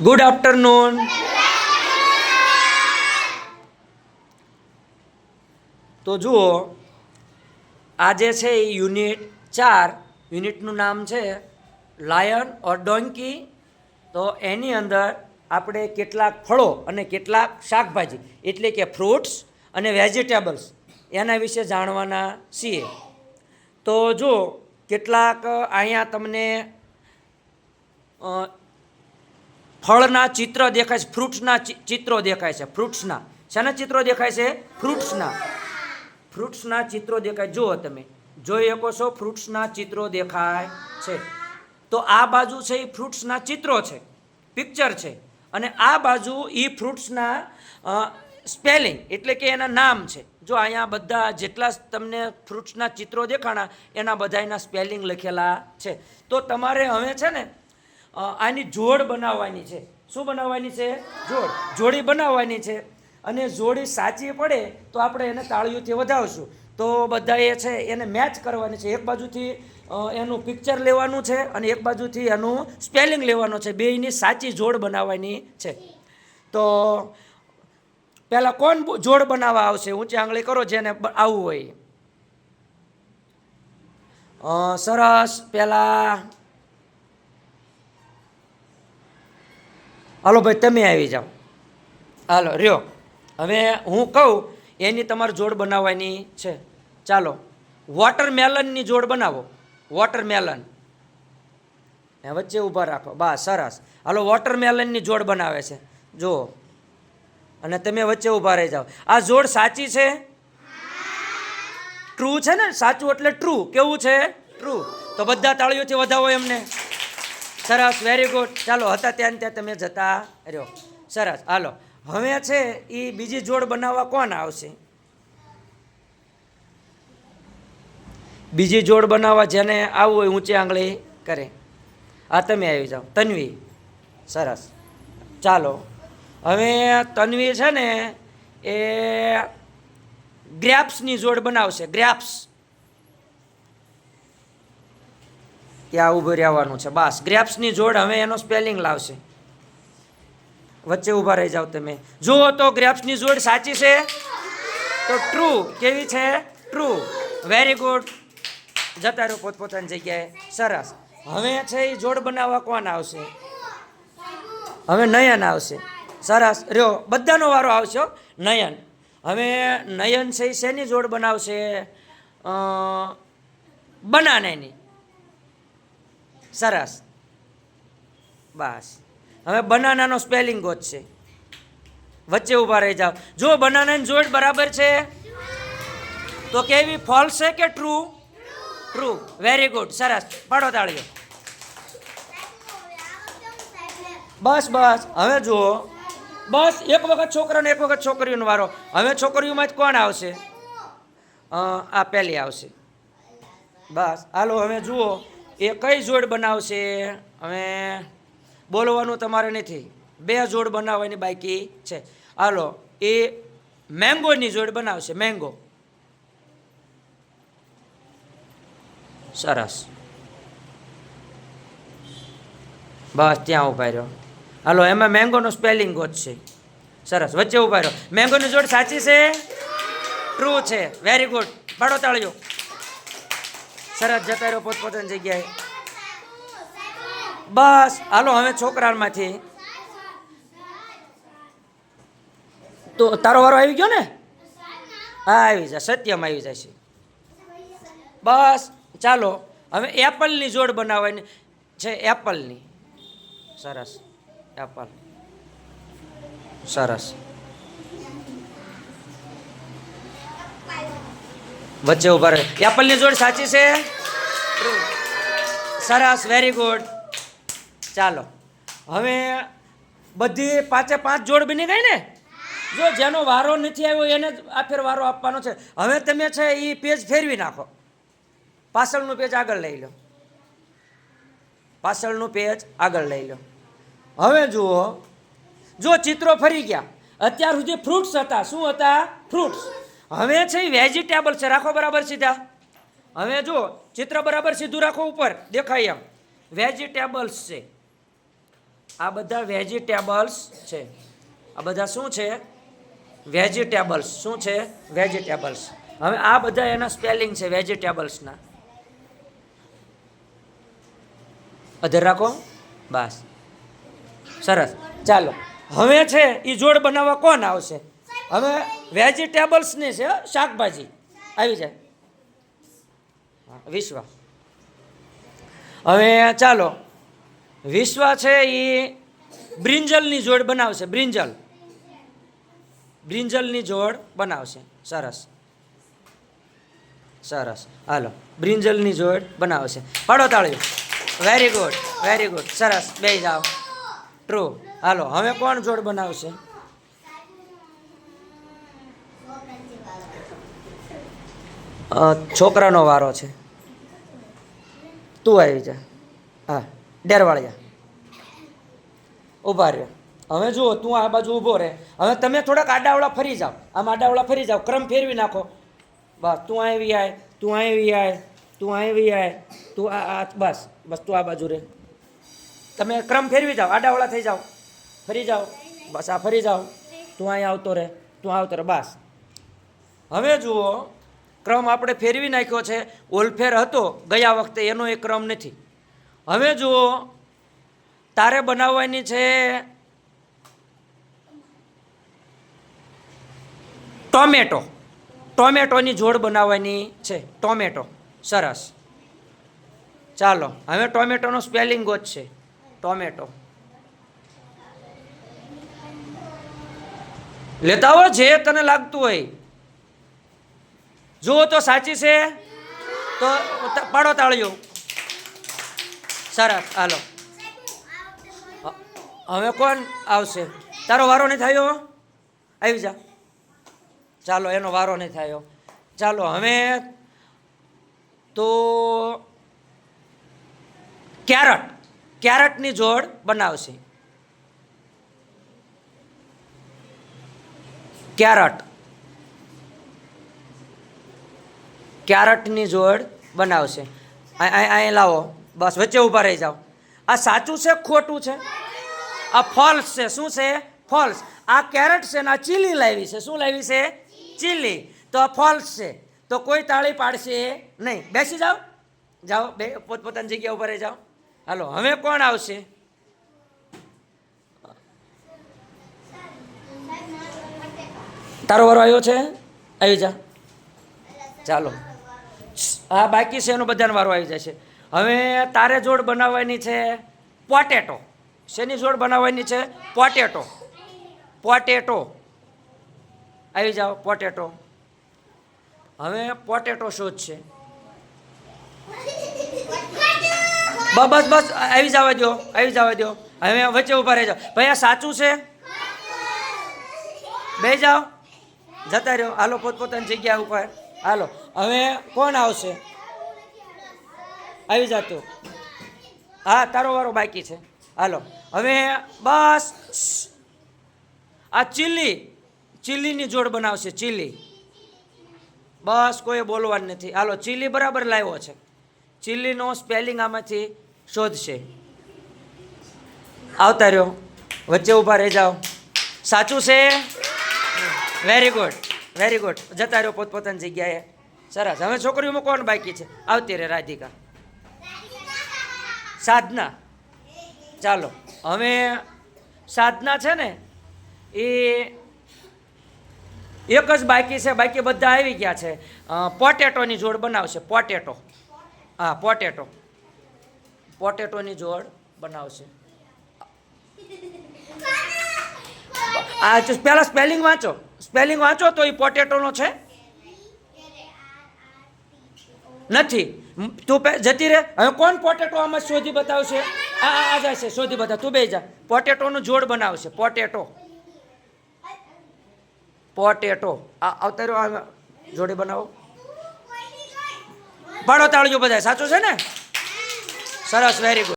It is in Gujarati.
Good afternoon. તો જુઓ, આજે છે એ યુનિટ 4. યુનિટનું નામ છે લાયન ઓર ડોન્કી. તો એની અંદર આપણે કેટલાક ફળો અને કેટલાક શાકભાજી એટલે કે ફ્રૂટ્સ અને વેજીટેબલ્સ એના વિશે જાણવાના છીએ. તો જો કેટલાક અહીંયા તમને ફળના ચિત્ર દેખાય છે, ફ્રૂટ્સના ચિત્રો દેખાય છે. ફ્રૂટ્સના શાના ચિત્રો દેખાય છે? ફ્રૂટ્સના ચિત્રો દેખાય. જુઓ, તમે જોઈ શકો છો, ફ્રૂટ્સના ચિત્રો દેખાય છે. તો આ બાજુ છે એ ફ્રૂટ્સના ચિત્રો છે, પિક્ચર છે, અને આ બાજુ એ ફ્રૂટ્સના સ્પેલિંગ એટલે કે એના નામ છે. જો અહીંયા બધા જેટલા તમને ફ્રૂટ્સના ચિત્રો દેખાણા એના બધાના સ્પેલિંગ લખેલા છે. તો તમારે હવે છે ને આની જોડ બનાવવાની છે. શું બનાવવાની છે? જોડી બનાવવાની છે. અને જોડી સાચી પડે તો આપણે એને તાળીઓથી વધાવશું. તો બધાએ છે એને મેચ કરવાની છે. એક બાજુથી એનું પિક્ચર લેવાનું છે અને એક બાજુથી એનું સ્પેલિંગ લેવાનું છે. બેયની સાચી જોડ બનાવવાની છે. તો પહેલાં કોણ જોડ બનાવવા આવશે? ઊંચી આંગળી કરો જેને આવવું હોય. સરસ. પહેલાં હાલો ભાઈ, તમે આવી જાઓ. હાલો રહ્યો. હવે હું કહું એની તમારે જોડ બનાવવાની છે. ચાલો, વોટરમેલનની જોડ બનાવો. વોટરમેલન વચ્ચે ઊભા રાખો. બસ, સરસ. હાલો, વોટરમેલનની જોડ બનાવે છે. જુઓ, અને તમે વચ્ચે ઊભા રહી જાઓ. આ જોડ સાચી છે? ટ્રુ છે ને? સાચું એટલે ટ્રુ. કેવું છે? ટ્રુ. તો બધા તાળીઓથી વધાવો એમને. સરસ, વેરી ગુડ. ચાલો, હતા ત્યાં ત્યાં તમે જતા રહ્યો. સરસ. હાલો, હવે છે એ બીજી જોડ બનાવવા કોણ આવશે? બીજી જોડ બનાવવા જેને આવવું હોય ઊંચી આંગળી કરે. આ તમે આવી જાઓ. તન્વી. સરસ. ચાલો, હવે તન્વી છે ને એ ગ્રેપ્સની જોડ બનાવશે. ગ્રેપ્સ. ત્યાં ઊભું રહેવાનું છે. બસ, ગ્રેપ્સની જોડ. હવે એનો સ્પેલિંગ લાવશે. વચ્ચે ઊભા રહી જાઓ તમે. જુઓ તો ગ્રેપ્સની જોડ સાચી છે તો ટ્રુ. કેવી છે? ટ્રુ. Very good. જતા રહો પોતપોતાની જગ્યાએ. સરસ. હવે છે એ જોડ બનાવવા કોણ આવશે? હવે નયન આવશે. સરસ. રહ્યો, બધાનો વારો આવશે. નયન. હવે નયન છે એ શેની જોડ બનાવશે? બનાનાની. સરસ. બસ, હવે બનાનાનો સ્પેલિંગ ગોતશે. વચ્ચે ઊભા રહી જાઓ. જો બનાનાની જોડ બરાબર છે તો કેવી? ફોલ્સ છે કે ટ્રુ? ટ્રુ. Very good. સરસ. પાડો તાળીઓ. બસ બસ. હવે જુઓ, બસ એક વખત છોકરાને એક વખત છોકરીઓનો વારો. હવે છોકરીઓમાં જ કોણ આવશે? આ પહેલી આવશે. બસ. હાલો, હવે જુઓ એ કઈ જોડ બનાવશે? હવે બોલવાનું તમારે નથી. બે જોડ બનાવવાની બાકી છે. હાલો, એ મેંગોની જોડ બનાવશે. મેંગો. સરસ. બસ, ત્યાં ઊભા રહ્યો. હાલો, એમાં મેંગોનો સ્પેલિંગ ગોતશે. સરસ. વચ્ચે ઊભા રહ્યો. મેંગોની જોડ સાચી છે? ટ્રુ છે. Very good. પાડો તાળીઓ. સરસ. જતા રહ્યો પોતપોતાની જગ્યાએ. બસ. હાલો, હવે છોકરામાંથી તો તારો વારો આવી ગયો ને? હા, આવી જાય. સત્યમ આવી જાય છે. બસ. ચાલો, હવે એપલની જોડ બનાવવાની છે. એપલની. સરસ. એપલ. સરસ. વચ્ચે ઊભા રહે. એપલની જોડ સાચી છે? સરસ. Very good. ચાલો, હવે બધી પાંચે પાંચ જોડ બની ગઈ ને? જો જેનો વારો નથી આવ્યો એને જ આ ફેર વારો આપવાનો છે. હવે તમે છે એ પેજ ફેરવી નાખો. પાછળનું પેજ આગળ લઈ લો. પાછળનું પેજ આગળ લઈ લો. હવે જુઓ, જો ચિત્રો ફરી ગયા. અત્યાર સુધી ફ્રૂટ્સ હતા. શું હતા? ફ્રૂટ્સ. હવે છે એ વેજીટેબલ છે. રાખો બરાબર સીધા. હવે જુઓ, ચિત્ર બરાબર સીધું રાખો, ઉપર દેખાય એમ. વેજીટેબલ્સ છે. આ બધા વેજીટેબલ્સ છે. આ બધા શું છે? વેજીટેબલ્સ. શું છે? વેજીટેબલ્સ. હવે આ બધા એના સ્પેલિંગ છે વેજીટેબલ્સના. અધર રાખો. બસ, સરસ. ચાલો હવે છે એ જોડ બનાવવા કોણ આવશે? હવે વેજીટેબલ્સની છે, શાકભાજી આવી જાય. વિશ્વ. હવે ચાલો, વિશ્વ છે એ બ્રિંજલની જોડ બનાવશે. બ્રિંજલની જોડ બનાવશે. સરસ સરસ. હાલો, બ્રિંજલની જોડ બનાવશે. પાડો તાળીઓ. Very good, very good. સરસ, બેસી જાઓ. ટ્રુ. હાલો, હવે કોણ જોડ બનાવશે? છોકરાનો વારો છે. તું આવી જા. હા, ડેરવાળિયા ઊભા રહ્યો. હવે જુઓ, તું આ બાજુ ઊભો રહે. હવે તમે થોડાક આડાવડા ફરી જાઓ. આમ આડાવડા ફરી જાઓ, ક્રમ ફેરવી નાખો. બસ, તું આવી આય, તું આવી આય, તું આવી આય, તું આ. બસ બસ, તું આ બાજુ રહે. તમે ક્રમ ફેરવી જાઓ, આડાવડા થઈ જાઓ, ફરી જાઓ. બસ, આ ફરી જાઓ. તું અહીં આવતો રહે, તું આવતો રહે. બસ. હવે જુઓ, ક્રમ આપણે ફેરવી નાખ્યો છે. ઓલફેર હતો ગયા વખતે, એનો એ ક્રમ નથી. હવે જુઓ, તારે બનાવવાની છે ટોમેટો. ટોમેટોની જોડ બનાવવાની છે. ટોમેટો. સરસ. ચાલો, હવે ટોમેટોનો સ્પેલિંગ ગોતશે. ટોમેટો લેતા હો જે તને લાગતું હોય. જુઓ તો સાચી છે તો પાડો તાળીઓ. સરસ. હાલો, હવે કોણ આવશે? તારો વારો નહીં થયો? આવી જા. ચાલો, એનો વારો નહીં થયો. ચાલો, હવે તો કેરટ. કેરટની જોડ બનાવશે. કેરટ. કેરટની જોડ બનાવશે. અહીં લાવો. બસ, વચ્ચે ઊભા રહી જાઓ. આ સાચું છે ખોટું છે? આ ફોલ્સ છે. શું છે? ફોલ્સ. આ કેરટ છે ને આ ચીલી લાવી છે. શું લાવી છે? ચીલી. તો આ ફોલ્સ છે. તો કોઈ તાળી પાડશે નહીં. બેસી જાઓ. જાઓ, બે પોતપોતાની જગ્યા ઉપર રહી જાઓ. હાલો, હવે કોણ આવશે? તારો વારો આવ્યો છે? આવી જા. ચાલો, હા, બાકી છે એનો બધાનો વારો આવી જશે. હવે તારે જોડ બનાવવાની છે પોટેટો. શેની જોડ બનાવવાની છે? પોટેટો. પોટેટો. આવી જાઓ. પોટેટો. હવે પોટેટો શોધશે. બસ બસ, આવી જવા દો, આવી જવા દો. હવે વચ્ચે ઊભા રહી જાઓ. ભાઈ, આ સાચું છે? બે જાઓ, જતા રહ્યો. હાલો, પોતપોતાની જગ્યા ઉપર. હાલો, હવે કોણ આવશે? આવી જાતું. હા, તારો વારો બાકી છે. હાલો, હવે બસ. આ ચીલીની જોડ બનાવશે. ચીલી. બસ, કોઈ બોલવાનું નથી. હાલો, ચીલી બરાબર લાવ્યો છે. ચીલીનો સ્પેલિંગ આમાંથી શોધશે. આવતા રહ્યો, વચ્ચે ઊભા રહી જાઓ. સાચું છે? Very good, very good. જતા રહ્યો પોતપોતાની જગ્યાએ. સરસ. હવે છોકરીઓમાં કોણ બાકી છે? આવતી રે. રાધિકા. સાધના. ચાલો, હવે સાધના છે ને એ એક જ બાકી છે. બાકી બધા આવી ગયા છે. પોટેટોની જોડ બનાવશે. પોટેટો. હા, પોટેટો. પોટેટોની જોડ બનાવશે. આ પહેલા સ્પેલિંગ વાંચો. સ્પેલિંગ વાંચો તો એ પોટેટોનો છે. નથી. તું જતી રહે. હવે કોણ પોટેટો આમાં શોધી બતાવશે? આ જાય છે. શોધી બતાવ. તું બે જા. પોટેટોનું જોડ બનાવશે. પોટેટો. પોટેટો. આવતા રહ્યો. જોડી બનાવો. પાડો તાળીઓ બધા. સાચું છે ને? સરસ, વેરી ગુડ.